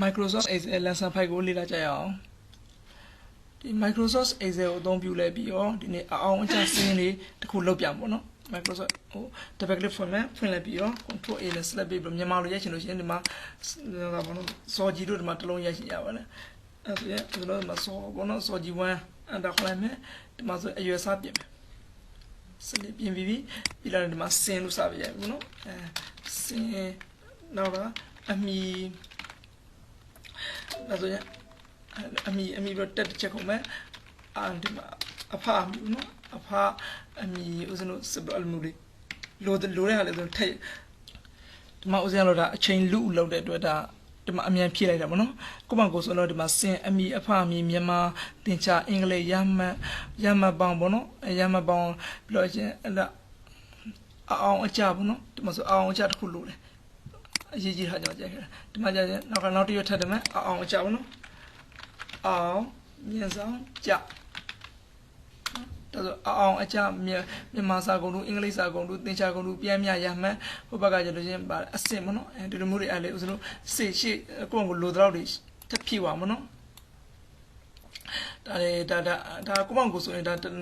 Microsoft Excel lesson 5ကိုလေ့လာကြရအောင်ဒီ Microsoft Excel ကိုအသုံးပြုလိုက်ပြီးတော့ဒီနေ့အောင်အကျစင်းလေးတစ်ခုလုပ်ပြမှာပေါ့နော် Microsoft ဟို double click ဖွင့်လိုက်ပြီးတော့ Control A နဲ့ select ပြီးတော့မြန်မာလိုရိုက်ချင်လို့ရှိရင်ဒီမှာဒါပေါ့နော်စော်ကြီးတို့ဒီမှာတစ်လုံးရိုက်ချင်ရပါတယ်အဲ့ဒါဆိုရင်ဒီလိုမှာစော်ပေါ့နော်စော်ကြီး1အဲ့ဒါခေါ်လိုက်မယ်ဒီမှာဆိုအရွယ်စားပြင်မယ်စလစ်ပြင်ပြီးပြီးလာဒီမှာစင်းလို့စပြရပြီပေါ့နော်စင်းနောက်တော့အမီဒါဆိုရင်အမီပြီးတက်တစ်ချက်ခုံးမယ်ဒီမှာအဖအမီနော်အဖအမီဦးဇင်းတို့စပယ်မူလေးလိုတဲ့ဟာလေးဆိုထည့်ဒီမှာဦးဇင်းတို့ဒါအချိန်လူလောက်တဲ့အတွက်ဒါဒီမှာအမြန်ဖြည့်လိုက်တာပေါ့နော်ကိုမကိုဆိုတော့ဒီမှာစင်အမီအဖအမီမြန်မာသင်္ချာအင်္ဂလိပ်ရမှတ်ပေါင်းပေါ့နော်ရမှတ်ပေါင်းပြီးတော့ချင်းအဲ့ဒါအောင်အကြပေါ့နော်ဒီမှာဆိုအောင်အကြတစ်ခုလိုတယ်အရေးကြီးတာကြောင့်ကြိုက်ခဲ့ဒီမှာကျရင်နောက်တစ်ရွက်ထပ်တယ်မယ်အောင်အကြပေါ့နော်အောင်မြင်ဆောင်ကြဒါဆိုအောင်အကြမြန်မာစာကုန်တို့အင်္ဂလိပ်စာကုန်တို့သင်္ချာကုန်တို့ပြန်မြရမှန်းဟိုဘက်ကကျလို့ချင်းပါအစင်မနော်အဲဒီလိုမျိုးတွေအဲ့လေဦးဇင်းတို့စေရှိကိုယ့်ကိုလိုတော့တွေတက်ဖြည့်ပါမနော်ဒါကိုမောင်ကိုဆိုရင်ဒါတစ်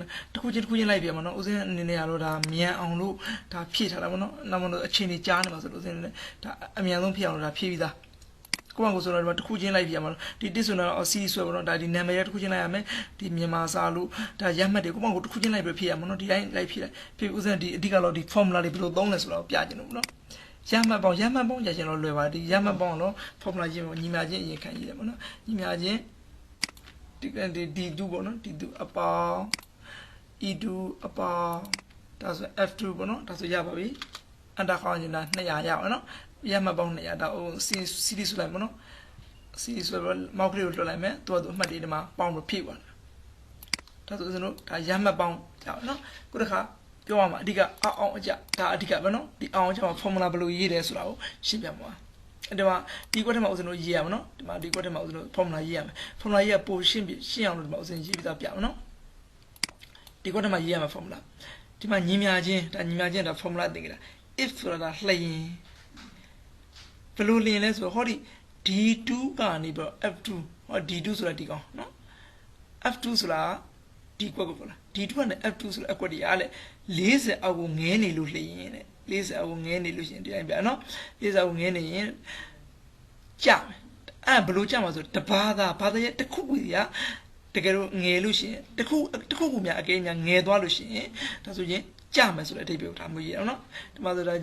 ခုချင်းလိုက်ပြမနော်ဦးဇင်းအနေနဲ့ရတော့ဒါမြန်အောင်လို့ဒါဖြည့်ထားတာမနော်နောက်မှတော့အချိန်ကြီးကြားနေမှာဆိုလို့ဦးဇင်းနဲ့ဒါအမြန်ဆုံးဖြည့်အောင်ဒါဖြည့်ပြီးသားကိုမကိုဆိုတော့ဒီမှာတစ်ခုချင်းလိုက်ပြရမှာဒီတစ်ဆိုတော့စီဆွဲပေါ့နော်ဒါဒီနာမည်ရတစ်ခုချင်းလိုက်ရမယ်ဒီမြန်မာစာလို့ဒါရမှတ်တွေကိုမကိုတစ်ခုချင်းလိုက်ပြီးဖြည့်ရမှာနော်ဒီတိုင်းလိုက်ဖြည့်လိုက်ဖြည့်ဥစဉ်ဒီအဓိကတော့ဒီ formula တွေဘယ်လိုသုံးလဲဆိုတော့ပြချင်လို့နော်ရမှတ်ပေါင်းရချင်တော့လွယ်ပါဒီရမှတ်ပေါင်းတော့ formula ချင်းညီမချင်းအရင်ခံကြည့်တယ်ပေါ့နော်ညီမချင်းဒီ2ပေါ့နော်ဒီ2အပေါင်း e2 အပေါင်းဒါဆို f2 ပေါ့နော်ဒါဆိုရပါပြီအန်တာခေါင်းကျင်တာ200ရအောင်နော်ရမှတ်ပေါင်း200ဒါဟိုစီဒီဆိုလိုက်မနော်စီဒီဆိုတော့မောက်ကလေးကိုလွှတ်လိုက်မယ်သူကအမှတ်တွေဒီမှာပေါင်းလို့ဖြည့်သွားတယ်ဒါဆိုကျွန်တော်ဒါရမှတ်ပေါင်းရအောင်နော်ခုတစ်ခါပြောရမှာအဓိကအောင်အကြဒါအဓိကပဲနော်ဒီအောင်အကြမှာ formula ဘယ်လိုရေးတယ်ဆိုတာကိုရှင်းပြမှာဒီမှာဒီကွက်ထဲမှာဦးဇင်းတို့ရေးရမှာနော်ဒီမှာဒီကွက်ထဲမှာဦးဇင်းတို့ formula ရေးရမယ် formula ရေးရပိုရှင်းအောင်လို့ဒီမှာဦးဇင်းရေးပြီးသားပြမှာနော်ဒီကွက်ထဲမှာရေးရမှာ formula ဒီမှာညီမြချင်းဒါ formula သင်ကြတာ if ဆိုတာလျှင်ဘယ်လိုလျင်လဲဆိုတော့ဟောဒီ D2 ကနေပြီးတော့ F2 ဟော D2 ဆိုတာဒီကောင်နော် F2 ဆိုတာဒီကွက်ကိုပေါ့လား D2 ကနေ F2 ဆိုတဲ့အကွက်တွေအားလေ40အောက်ကိုငဲနေလို့လျင်တဲ့40အောက်ကိုငဲနေလို့ရှင်ဒီတိုင်းပြနော်40အောက်ကိုငဲနေရင်ကြမယ်အဲ့ဘယ်လိုကြမှာဆိုတဘာသာရဲ့တစ်ခုခုကြီးကတကယ်လို့ငယ်လို့ရှင်တစ်ခုခုများအကဲများငယ်သွားလို့ရှင်ဒါဆိုရင်ကြမယ်ဆိုတဲ့အဓိပ္ပာယ်ကိုဒါမျိုးရေးအောင်နော်ဒီမှာဆိုတော့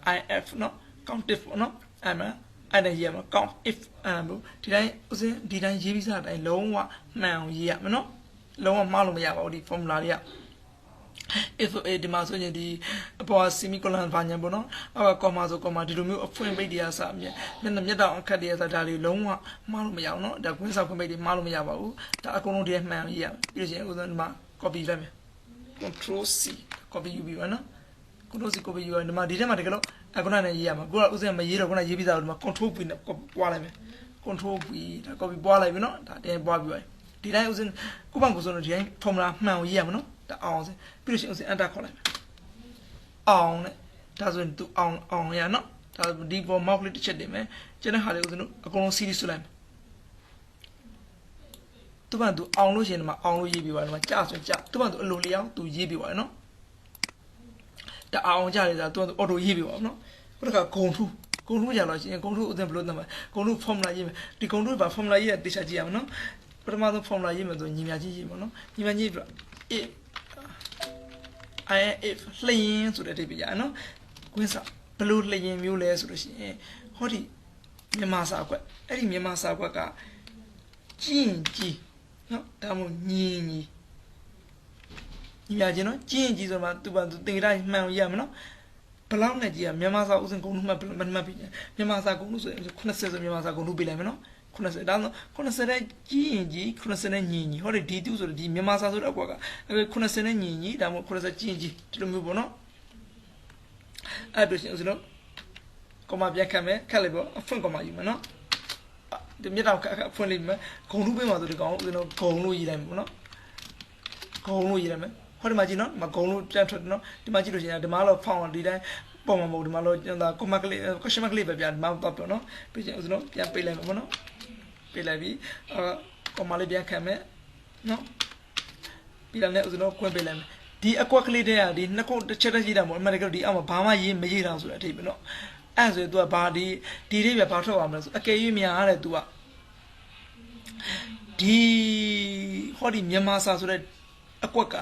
COUNTIF နော် countif နော်အဲ့မှာအဲ့ဒါရေးရမှာ count if အဲ့လိုဒီတိုင်းဥစဉ်ဒီတိုင်းရေးပြီးစားတိုင်းလုံးဝမှန်အောင်ရေးရမယ်နော်လုံးဝမှားလို့မရပါဘူးဒီ formula တွေက if ဒီမှာဆိုရင်ဒီအပေါ် semicolon ဘာညာပေါ့နော်အောက်က comma ဆို comma ဒီလိုမျိုးအဖွင့်ပိတ်တရားစမျက်တောင်အခက်တရားစဒါတွေလုံးဝမှားလို့မရအောင်နော်ဒါကွင်းဆောက်ဖွင့်ပိတ်တွေမှားလို့မရပါဘူးဒါအကုန်လုံးတည်းမှန်အောင်ရေးရမယ်ပြီးလို့ရှိရင်ဥစဉ်ဒီမှာ copy လိုက်မယ် control C copy ယူပြီးပါနော် control C copy ယူရင်ဒီမှာဒီထဲမှာတကယ်လို့အခုနနဲ့ရေးရမှာကိုကဥစဉ်မရေးတော့ခုနရေးပြီးသားလို့ဒီမှာ control V နဲ့ပွားလိုက်မယ် control V ဒါ copy ပွားလိုက်ပြီနော်ဒါတင်းပွားပြီးပါဒီတိုင်းဥစဉ်ကိုပန်ကိုဆိုတော့ဒီတိုင်း formula မှန်အောင်ရေးရမှာနော်ဒါအောင်စပြီးလို့ရှိရင်ဥစဉ် enter ခေါ်လိုက်မယ်အောင်နဲ့ဒါဆိုရင်သူအောင်ရနော်ဒါဒီပေါ် mouse လေးတစ်ချက်တင်မယ်ကျန်တဲ့ဟာလေးဥစဉ်တို့အကုန်လုံး series ဆွလိုက်မယ်သူကသူအောင်လို့ရှိရင်ဒီမှာအောင်လို့ရေးပြပါဒီမှာကြာဆိုကြာသူကသူအလိုလျောင်းသူရေးပြပါနော်ဒါအောင်ကြလေဆိုတာသူကအော်တိုရေးပြပါနော်ခုတခါဂုံထူးကြလို့ရှိရင်ဂုံထူးဥစဉ်ဘယ်လိုသတ်မလဲဂုံထူး formula ရေးမယ်ဒီဂုံထူးဘာ formula ရေးရတေချာကြည့်ရမယ်နော်ပထမဆုံး formula ရေးမယ်ဆိုညီမချင်းရေးပါနော်ညီမချင်းပြ if လျင်ဆိုတဲ့အဓိပ္ပာယ်ရနော်ကွင်းစာဘယ်လိုလျင်မျိုးလဲဆိုလို့ရှိရင်ဟောဒီမြန်မာစာကွက်အဲ့ဒီမြန်မာစာကွက်ကကြည်နော်ဒါမှမဟုတ်ညီမြချင်းနော်ကျင်းကြီးဆိုမှသူ့ဘာသူတင်တိုင်းမှန်ရမယ်နော်ဘလောက်နဲ့ကြီးကမြန်မာစာဥစဉ်ကုန်လို့မှတ်ပြီးမြန်မာစာကုန်လို့ဆိုရင်90ဆိုမြန်မာစာကုန်လို့ပြလိုက်မယ်နော်90ဒါဆို90နဲ့ကြီး90နဲ့ညီဟောဒီ D2 ဆိုတော့ဒီမြန်မာစာဆိုတော့အကွက်က90နဲ့ညီဒါမှမဟုတ်90ကြီးဒီလိုမျိုးပေါ့နော်အဲ့တို့ရှင်ဥစဉ်တော့ကောမပြန်ခတ်မယ်ခတ်လိုက်ပေါ့အဖွင့်ကောမယူမယ်နော်ဒီမြတ်တော့အဖွင့်လိုက်မယ်ဂုံလို့ပေးမှာဆိုဒီကောင်ဥစဉ်တော့ဂုံလို့ရေးလိုက်မယ်ပေါ့နော်ဂုံလို့ရေးလိုက်မယ်ဟောဒီမှာကြည့်နော်မဂုံလို့ပြန်ထွက်နော်ဒီမှာကြည့်လို့ရှိရင်ဒီမှာတော့ဖောင်းဒီတိုင်း ပေါ်မှာမဟုတ်ဒီမှာလို့ဒါကွန်မကလေးကွန်ရှမကလေးပဲပြန်မတော့ပြောနော်ပြီးချင်းဦးဇင်းတို့ပြန်ပေးလိုက်မယ်ပေါ့နော်ပေးလိုက်ပြီကွန်မလေးပြန်ခံမယ်နော်ပြီးတော့လည်းဦးဇင်းတို့ကွင်းပေးလိုက်မယ်ဒီအကွက်ကလေးတဲ့ကဒီနှစ်ခုတစ်ချက်တည်းရှိတာမဟုတ်အမှန်တကယ်ဒီအောက်မှာဘာမှရေးမရေးတာဆိုတဲ့အထိပဲနော်အဲ့ဆိုရင် तू ကဘာဒီလေးပဲဘာထွက်အောင်မလဲဆိုအကယ်၍များရတယ် तू ကဒီဟောဒီမြန်မာစာဆိုတဲ့အကွက်က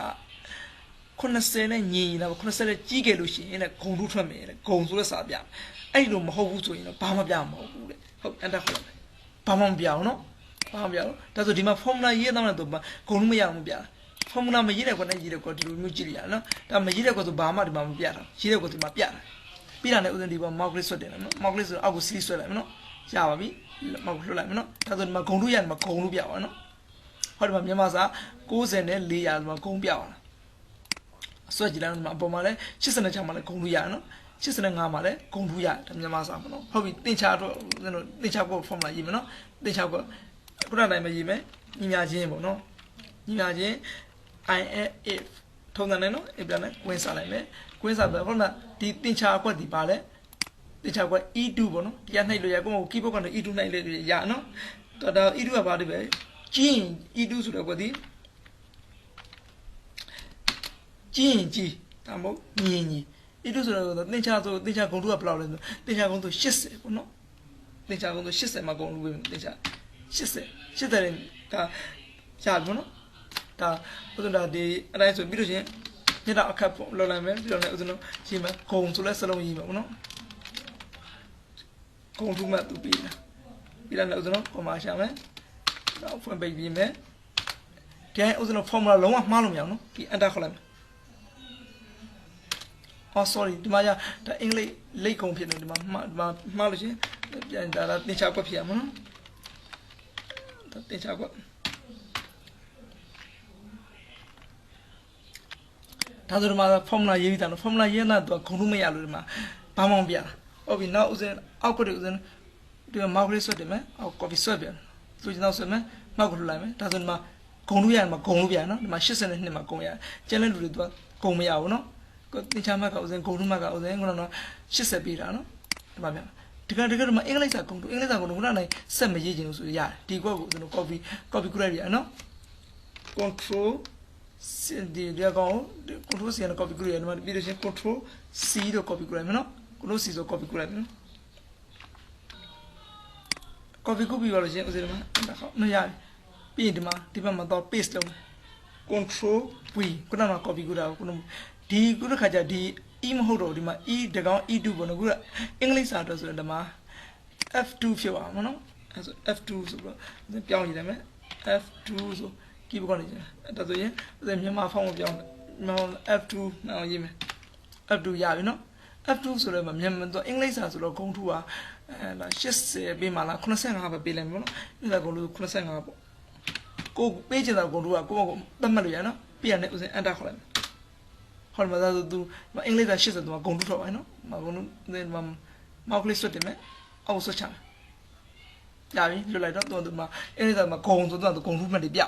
80နဲ့ညီလာ80နဲ့ကြီးခဲ့လို့ရှိရင်လည်းဂုံတို့ထွက်မယ်လေဂုံဆိုတဲ့စာပြအဲ့လိုမဟုတ်ဘူးဆိုရင်တော့ဘာမှပြမဟုတ်ဘူးလေဟုတ်အန်တာခေါ်လိုက်ဘာမှမပြအောင်နော်ဘာမှမပြအောင်ဒါဆိုဒီမှာ formula ရေးတော့လည်းတော့ဂုံလို့မရအောင်ပြတာ formula မရေးတဲ့ကွက်နဲ့ရေးတဲ့ကွက်ဒီလိုမျိုးကြည့်ရအောင်နော်ဒါမရေးတဲ့ကွက်ဆိုဘာမှဒီမှာမပြတာရေးတဲ့ကွက်ဒီမှာပြတာပြီးတာနဲ့ဥစဉ်ဒီပေါ် mouse လေးဆွတ်တယ်နော် mouse လေးဆိုအောက်ကို sleeve ဆွဲလိုက်မယ်နော်ရပါပြီ mouse လွှတ်လိုက်မယ်နော်ဒါဆိုဒီမှာဂုံတို့ရတယ်မှာဂုံလို့ပြပါနော်ဟောဒီမှာမြန်မာစာ90နဲ့400ဒီမှာဂုံပြပါလားဆွဲကြည့်လိုက်တော့အပေါ်မှာလဲ86မှာလဲဂုံလို့ရနော်85မှာလဲဂုံလို့ရတယ်မြန်မာစာပေါ့နော်ဟုတ်ပြီတင်ချတော့တင်ချကို formula ရေးမယ်နော်တင်ချကိုခုနတိုင်းပဲရေးမယ်ညီညာချင်းပေါ့နော်ညီညာချင်း if ထုံးတယ်နော်အပြန်နဲ့ကွင်းစားလိုက်မယ်ကွင်းစားပဲဟုတ်လားဒီတင်ချကွက်ဒီပါလဲတင်ချကွက် e2 ပေါ့နော်ဒီကနှိပ်လို့ရကို keyboard ကနေ e2 နှိပ်လို့ရနော်ဒါ e2 ကဘာလဲပဲကျင်း e2 ဆိုတော့ကွက်ဒီကျင်းကြီးဒါမဟုတ်ညင်ကြီး e2 ဆိုတော့တင်ချဆိုတင်ချဂုံတို့ကဘယ်လောက်လဲဆိုတင်ချဂုံတို့80ပေါ့နော်တင်ချဂုံတို့80မှာဂုံလို့ပဲတင်ချ80တဲ့ကရှာပြီပေါ့နော်ဒါဥဒ္ဒဒါဒီအတိုင်းဆိုပြီးလို့ရှိရင်ညတော့အခက်ပေါ့လော်လိုက်မယ်ပြီးတော့လည်းဥဒ္ဒနော်ရေးမယ်ဂုံဆိုလဲစလုံးရေးမယ်ပေါ့နော်ဂုံထူးမှသူပြီးလာပြီးတော့လည်းဥဒ္ဒနော်ကွန်မာရှာမယ်တော့ဖွင့်ပိတ်ပြီးမယ်ဒီဥဒ္ဒနော် formula လုံးဝမှားလို့မရအောင်နော်ဒီ enter ခေါ်လိုက်မယ်sorry ဒီမှာဒါအင်္ဂလိပ်လိတ်ကုန်ဖြစ်နေဒီမှာမှားလို့ရှိရင်ပြန်ဒါတင်ချကွက်ဖြစ်ရမှာနော်ဒါတင်ချကွက်ဒါဆိုဒီမှာ formula ရေးပြီးတာနော် formula ရေးလာတော့ခုံလို့မရလို့ဒီမှာဘာမှမပြတာဟုတ်ပြီနောက်ဥစဉ်အောက်ကွက်ဥစဉ်ဒီမှာ mouse လေးဆွတ်တယ်မယ်အောက် copy ဆွတ်ပြန်သူကျွန်တော်ဆွတ်မယ်မောက်ကိုလှလိုက်မယ်ဒါဆိုဒီမှာဂုံလို့ရတယ်မှာဂုံလို့ပြန်နော်ဒီမှာ82မှာဂုံရတယ်ကျန်တဲ့လူတွေသူကဂုံမရဘူးနော်တင်ချမှတ်ကဥစဉ်ဂုံလို့မှတ်ကဥစဉ်ကတော့80ပေးတာနော်ဒီမှာပြန်တကယ်ဒီမှာအင်္ဂလိပ်စာဂုံတို့အင်္ဂလိပ်စာဂုံတို့ခုနကနိုင်ဆက်မရေးချင်လို့ဆိုရတယ်ဒီကွက်ကိုဥစဉ် copy ကူလိုက်ရနော် controlဒီကောင် control C နဲ့ copy ကူရတယ်ဒီမှာပြီးလို့ရှိရင် control C တော့ copy ကူလိုက်မယ်နော် control C ဆို copy ကူလိုက်မယ်နော် copy ကူပြီးပါလို့ရှိရင်ဥစဉ်ဒီမှာဒါခေါမရပြီးရင်ဒီဘက်မှာတော့ paste လုပ် control V ခုနက copy ကူတာကိုဒီခုတစ်ခါကျဒီ e မဟုတ်တော့ဒီမှာ e တကောင် e2 ပေါ့နော်ခုကအင်္ဂလိပ်စာတော့ဆိုတော့ဒီမှာ f2 ဖြစ်သွားမှာနော်အဲဆို f2 ဆိုတော့ပြောင်းကြည့်တယ်မယ် f2 ဆို keyboard ကနေဒါဆိုရင်မြန်မာဖောင်းကိုပြောင်းf2 နောက်ရေးမယ် f2 ရပြီနော် f2 ဆိုတော့မြန်မာတော့အင်္ဂလိပ်စာဆိုတော့ဂုံထူက80ပေးမှလား85ပဲပေးလိုက်မယ်နော်အဲ့ဒါဂုံထူ85ပေါ့ကိုပေးချင်တာဂုံထူကကိုယ့်ကိုသတ်မှတ်လို့ရနော်ပြီးရတဲ့ဥစဉ် enter ခေါ်လိုက်မယ်ဟောမှာသာသူအင်္ဂလိပ်စာ80သူကဂုံထူထွက်သွားနော်မဂုံထူမောက်ကလေးဆွတ်တယ်မယ်အောက်ဆွတ်ချမယ်ရပြီလွတ်လိုက်တော့သူအင်္ဂလိပ်စာမှာဂုံဆိုတော့သူဂုံထူမှတ်တွေပြ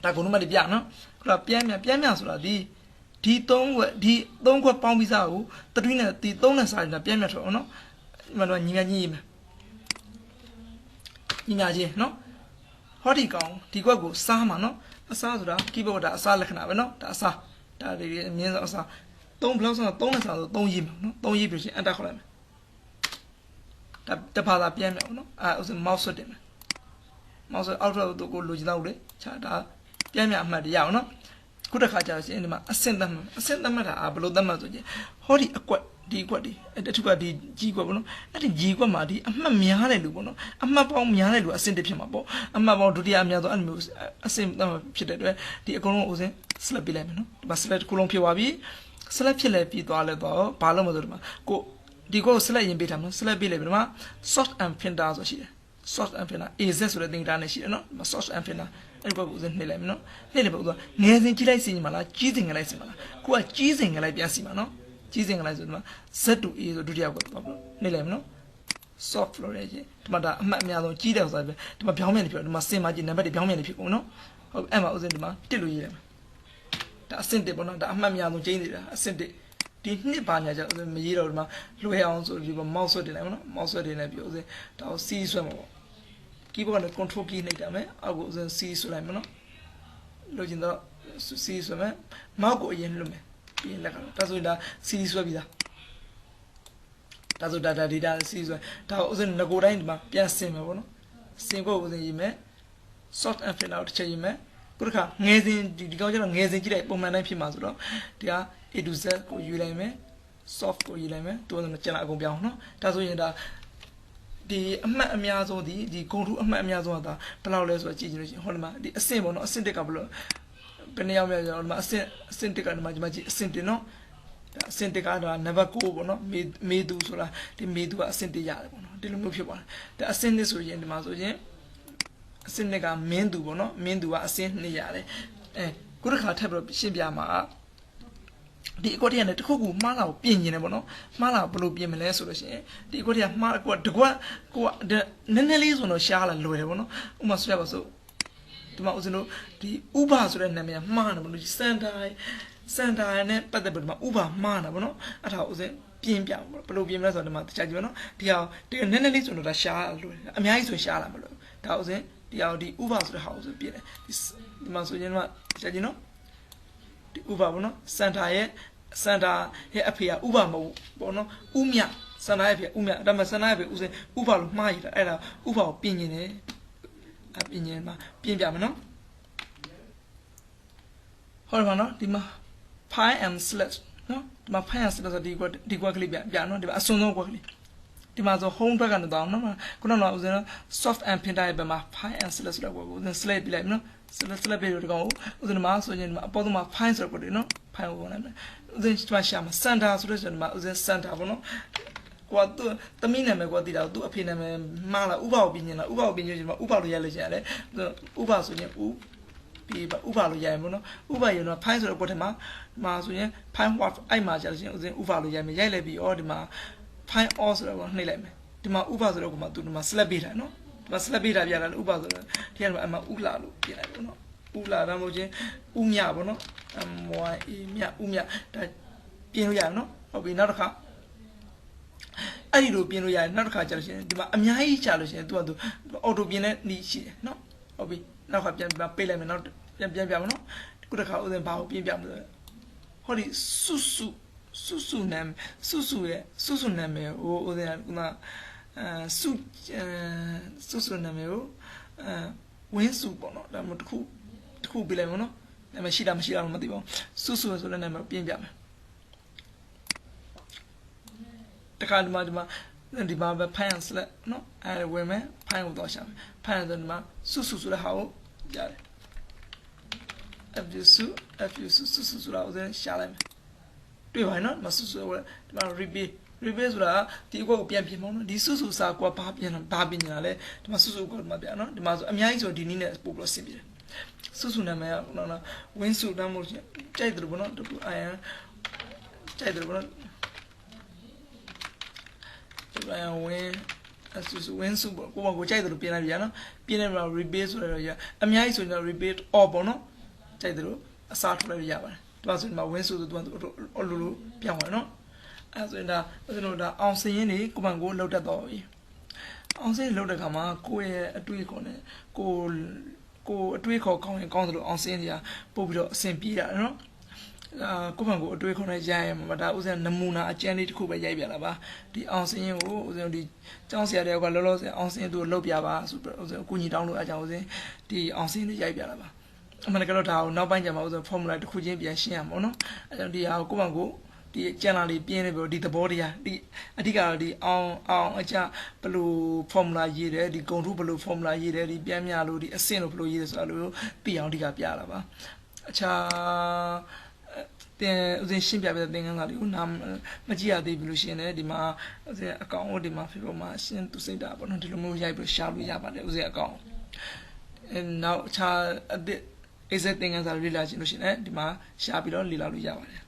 ဒါဂုံထူမှတ်တွေပြနော်ခုနပြန်မြန်ဆိုတာဒီ3ခွက်3ခွက်ပေါင်းပြီးစားကို3နဲ့ဒီ3နဲ့စားနေတာပြန်မြန်ထွက်အောင်နော်ဒီမှာတော့ညီမကြီးရေးမယ်ညီမကြီးနော်ဟောဒီကောင်ဒီခွက်ကိုစားမှာနော်အစားဆိုတာ keyboard ဒါအစားလက္ခဏာပဲနော်ဒါအစားဒါတွေအမြင်ဆုံးအစား3ဘလောက်ဆိုတော့3နဲ့စားဆို3ရေးမယ်နော်3ရေးပြီးရှင် enter ခေါ်လိုက်မယ်ဒါတဖာသာပြန်မယ်နော်ဥစဉ် mouse ဆွတ်တယ်မယ် mouse အောက်ထပ်ကိုလိုချင်တော့လေခြာဒါပြန်အမှတ်ရအောင်နော်ခုတစ်ခါကြာရှင်ဒီမှာအဆင့်သတ်မှတ်တာဘယ်လိုသတ်မှတ်ဆိုရင်ဟောဒီအကွက်ဒီကွက်ဒီတထုကဒီကြီးကွက်ပေါ့နော်အဲ့ဒီကြီးကွက်မှာဒီအမှတ်များတဲ့လူပေါ့နော်အမှတ်ပေါင်းများတဲ့လူအဆင့်တစ်ဖြစ်မှာပေါ့အမှတ်ပေါင်းဒုတိယအများဆုံးအဲ့လိုမျိုးအဆင့်သတ်မှတ်ဖြစ်တဲ့အတွက်ဒီအကုန်လုံးဥစဉ် select ပေးလိုက်မယ်နော်ဒီမှာ select တစ်ခုလုံးဖြစ်သွားပြီ select ဖြစ်လဲပြီးသွားလဲတော့ဘာလို့မဆိုဒီမှာကိုဒီကို select ရင်ပေးထားမှာ select ပေးလိုက်ပြီဒီမှာ sort and filter ဆိုရှိတယ် sort and filter AZ ဆိုတဲ့သင်္ကေတနဲ့ရှိတယ်နော်ဒီမှာ sort and filterအဲ့ဘက်ကိုဥစဉ်နှိပ်လိုက်မယ်နော်နှိပ်လိုက်ပေါ့ဥစဉ်ငယ်စဉ်ကြည့်လိုက်စီမှာလားကြီးစဉ်ငယ်လိုက်စီမှာလားကိုကကြီးစဉ်ငယ်လိုက်ပြန်စီမှာနော်ကြီးစဉ်ငယ်လိုက်ဆိုဒီမှာ Z to A ဆိုဒုတိယကွက်ပေါ့နှိပ်လိုက်မယ်နော် soft လို့ရချင်းဒီမှာဒါအမှတ်အများဆုံးကြီးတယ်ဆိုတော့ဒီမှာပြောင်းမြန်နေဖြစ်ဒီမှာစင်မှာကြီးနံပါတ်တွေပြောင်းမြန်နေဖြစ်ကုန်နော်ဟုတ်အဲ့မှာဥစဉ်ဒီမှာတစ်လို့ရေးလိုက်မယ်ဒါအဆင့်1ပေါ့နော်ဒါအမှတ်အများဆုံးကျင်းနေတာအဆင့်1 ဒီနှစ်ပါညာကြမရေးတော့ဒီမှာလွှဲအောင်ဆိုဒီမှာ mouse ဆွဲတင်လိုက်ပါနော် mouse ဆွဲတင်လိုက်ပြီးဦးစင်းဒါကို C ဆွဲမှာပေါ့ keyboard နဲ့ control key နှိပ်တာမယ်အောက်ကိုဦးစင်း C ဆွဲလိုက်မှာနော်လိုချင်တော့ C ဆွဲမယ် mouse ကိုအရင်လွှတ်မယ်ပြီးရင်လက်ကတော့ဒါဆိုရင်ဒါ C ဆွဲပြီးသားဒါဆို data C ဆွဲဒါကိုဦးစင်းငကိုတိုင်းဒီမှာပြန်ဆင်မယ်ပေါ့နော်ဆင်ဖို့ဦးစင်းရေးမယ် soft and print out တစ်ချက်ရေးမယ်ခုတစ်ခါငယ်စဉ်ဒီကောင်ကျတော့ငယ်စဉ်ကြည့်လိုက်ပုံမှန်တိုင်းဖြစ်မှာဆိုတော့ဒီက A to Z ကိုယူလိုက်မယ် soft ကိုယူလိုက်မယ်သူကကျန်တာအကုန်ပြောင်းနော်ဒါဆိုရင်ဒါဒီအမှတ်အများဆုံးဒီဂုံထုအမှတ်အများဆုံးကဒါဘယ်လောက်လဲဆိုတော့ကြည့်ကြည့်လို့ရှိရင်ဟောဒီမှာဒီအဆင့်ပေါ့နော်အဆင့်1ကဘယ်လိုဘယ်နှစ်ယောက်များကျွန်တော်ဒီမှာအဆင့်1ကဒီမှာကြည့်အဆင့်1နော်ဒါအဆင့်1ကတော့နံပါတ်9ပေါ့နော်မေသူဆိုတာဒီမေသူကအဆင့်1ရတယ်ပေါ့နော်ဒီလိုမျိုးဖြစ်သွားတယ်ဒါအဆင့်2ဆိုရင်ဒီမှာဆိုရင်အဆင့်2ကမင်းသူပေါ့နော်မင်းသူကအဆင့်2ရတယ်ခုတစ်ခါထပ်ပြီးရှင်းပြမှာဒီအကွက်တည်းနဲ့တခုခုမှားလာကိုပြင်နေတယ်ပေါ့နော်မှားလာဘယ်လိုပြင်မလဲဆိုလို့ရှိရင်ဒီအကွက်တည်းကမှားအကွက်တကွက်ကိုကနည်းနည်းလေးဆိုတော့ရှားလာလွယ်တယ်ပေါ့နော်ဥပမာဆိုရပါစို့ဒီမှာဦးဇင်းတို့ဒီဥပဆိုတဲ့နာမည်ကမှားတယ်ပေါ့နော်ဒီစန်တာနဲ့ပတ်သက်ပြီးဒီမှာဥပမှားတာပေါ့နော်အဲ့ဒါဦးဇင်းပြင်ပြဘယ်လိုပြင်မလဲဆိုတော့ဒီမှာတခြားကြည့်ပါနော်ဒီဟာဒီနည်းနည်းလေးဆိုတော့ဒါရှားလွယ်တယ်အများကြီးဆိုရှားလာမလို့ဒါဦးဇင်းဒီဟာဒီဥပဆိုတဲ့ဟာဦးဇင်းပြင်တယ်ဒီမှာဆိုရင်တော့တခြားကြည့်နော်ဒီဥပပေါ့နော်စန်တာရဲ့အဖေကဥပမဟုတ်ပေါ့နော်ဥမြစန်တာရဲ့အဖေဥမြဒါမှစန်တာရဲ့အဖေဥစဉ်ဥပလို့မှားရတာအဲ့ဒါဥပကိုပြင်နေတယ်အပြင်နေမှာပြင်ပြမယ်နော်ဟောပါနော်ဒီမှာ pi and slash နော်ဒီမှာ pi and slash ဆိုဒီကွက်ကလေးပြနော်ဒီမှာအစွန်းဆုံးကွက်ကလေးဒီမှာဆို home ဘက်ကတော့နော်ခုနကဦးဇင်း soft and printer ရဲ့ဘက်မှာ pi and slash ဆိုတော့ကိုဦးဇင်း select ပြလိုက်နော် select ပြီးတော့ဒီကောင်ကိုဦးဇင်းမှာဆိုရင်ဒီမှာအပေါ်ဆုံးမှာ fine ဆိုတော့ကိုနော် fine ကိုဝင်လိုက်မယ်ဦးဇင်းဒီမှာရှာမှာ center ဆိုတော့ဒီမှာဦးဇင်း center ပေါ့နော်ကိုကသူသမီးနာမည်ကိုသိတာသူ့အဖေနာမည်မှားလားဥပကိုပြင်နေတာဥပကိုပြင်နေဒီမှာဥပလို့ရလို့ရတယ်ဥပဆိုရင်ပြီးပါဥပလို့ရရင်ပေါ့နော်ဥပရင်တော့ fine ဆိုတော့ကိုထဲမှာဆိုရင် fine what အဲ့မှာကြာလို့ရှိရင်ဦးဇင်းဥပလို့ရမယ်ရိုက်လိုက်ပြီးဩဒီမှာ fine all ဆိုတော့ကိုနှိပ်လိုက်မယ်ဒီမှာဥပဆိုတော့ကိုမှသူဒီမှာ select ပေးတာနော်ဒီမှာ select ပေးတာပြတာဥပဆိုတော့ဒီကမှာအမှဥလာလို့ပြင်လိုက်ပေါ့နော်ဥလာတော့မဟုတ်ချင်းဥမြပေါ့နော်MYA မြဥမြဒါပြင်လို့ရအောင်နော်ဟုတ်ပြီနောက်တစ်ခါအဲ့ဒီလိုပြင်လို့ရတယ်နောက်တစ်ခါကြာလို့ရှိရင်ဒီမှာအများကြီးကြာလို့ရှိရင်သူကသူအော်တိုပြင်တဲ့နည်းရှိတယ်နော်ဟုတ်ပြီနောက်ကပြန်ပေးလိုက်မယ်နောက်ပြန်ပြမယ်နော်ခုတစ်ခါဥစဉ်ဘာကိုပြင်ပြမလဲဟောဒီစုနာမည်ဟိုဥစဉ်ကစုနာမည်ကိုဝင်းစုပေါ့နော်ဒါမှတခုပြလိုက်မနော်နာမည်ရှိတာမရှိတာမသိပါဘူးစုဆိုတဲ့နာမည်ပြင်ပြမယ်တခါဒီမှာပဲဖိုင်ဆလက်နော်အဲဝင်မယ်ဖိုင်ကိုတော့ရှာမယ်ဖိုင်ဆိုဒီမှာစုဆိုတဲ့ဟာကိုရတယ် FU ဆိုတာဦးဇင်းရှာလိုက်မယ်တွေ့ပါနော်မစုဒီမှာ repeat ဆိုတာဒီအကွက်ကိုပြန်ပြင်မောင်းနော်ဒီစုစာကွာဘာပြင်နေတာလဲဒီမှာစုကွက်ဒီမှာပြန်နော်ဒီမှာဆိုအများကြီးဆိုဒီနည်းနဲ့ပို့ပြီးဆင်ပြေတယ်စုနာမည်ကနော်ဝင်းစုတမ်းမို့ကြိုက်တယ်ဘောနော်တူအိုင်ကြိုက်တယ်ဘောနော်တူအိုင်ဝင်းဝင်းစုပေါ့ကိုကြိုက်တယ်လို့ပြင်လိုက်ပြန်နော်ပြင်လိုက်မှာ repeat ဆိုတော့ရအများကြီးဆိုရင် repeat all ပေါ့နော်ကြိုက်တယ်လို့အစားထုတ်လိုက်ရပါတယ်ဒီမှာဆိုရင်ဝင်းစုဆိုသူကလိုပြောင်းသွားနော်အဲဆိုရင်ဒါအောင်စင်းနေကိုကိုလောက်တတ်တော့ပြီအောင်စင်းလောက်တဲ့ခါမှာကိုရဲ့အတွေ့အခေါ်နဲ့ကိုအတွေ့အခေါ်ကောင်းရင်ကောင်းသလိုအောင်စင်းကြီးပို့ပြီးတော့အဆင်ပြေတာနော်ကိုအတွေ့အခေါ်နဲ့ရိုက်ရမှာဒါဥစဉ်နမူနာအကျဉ်းလေးတစ်ခုပဲရိုက်ပြလာပါဒီအောင်စင်းကိုဥစဉ်ဒီကျောင်းဆရာတွေကလောလောဆယ်အောင်စင်းသူလောက်ပြပါဆိုပြီးဥစဉ်အကူကြီးတောင်းလို့အကြောင်းဥစဉ်ဒီအောင်စင်းလေးရိုက်ပြလာပါအမှန်တကယ်တော့ဒါကိုနောက်ပိုင်းကျမှဥစဉ် formula တစ်ခုချင်းပြန်ရှင်းရမှာနော်အဲကြောင့်ဒီဟာကိုဒီကျန်လာလေးပြင်းနေပြီဒီသဘောတရားဒီအဓိကတော့ဒီအောင်အကြဘယ်လို formula ရေးတယ်ဒီဂုဏ်ထုဘယ်လို formula ရေးတယ်ဒီပြန်မြလို့ဒီအဆင့်လို့ဘယ်လိုရေးတယ်ဆိုတာလို့သိအောင်အဓိကပြလာပါအခြားတင်ဥစဉ်ရှင်းပြပြတဲ့သင်ခန်းစာလေးကိုနားမကြည့်ရသေးဘူးလို့ရှင်းတယ်ဒီမှာဥစဉ်အကောင့်ကိုဒီမှာ Facebook မှာရှင်းသူစိတ်တာပေါ့နော်ဒီလိုမျိုးရိုက်ပြီးရှာလို့ရပါတယ်ဥစဉ်အကောင့်နောက်အခြားအသစ် exact သင်ခန်းစာလေးလေ့လာခြင်းလို့ရှင်းတယ်ဒီမှာရှာပြီးတော့လေ့လာလို့ရပါတယ်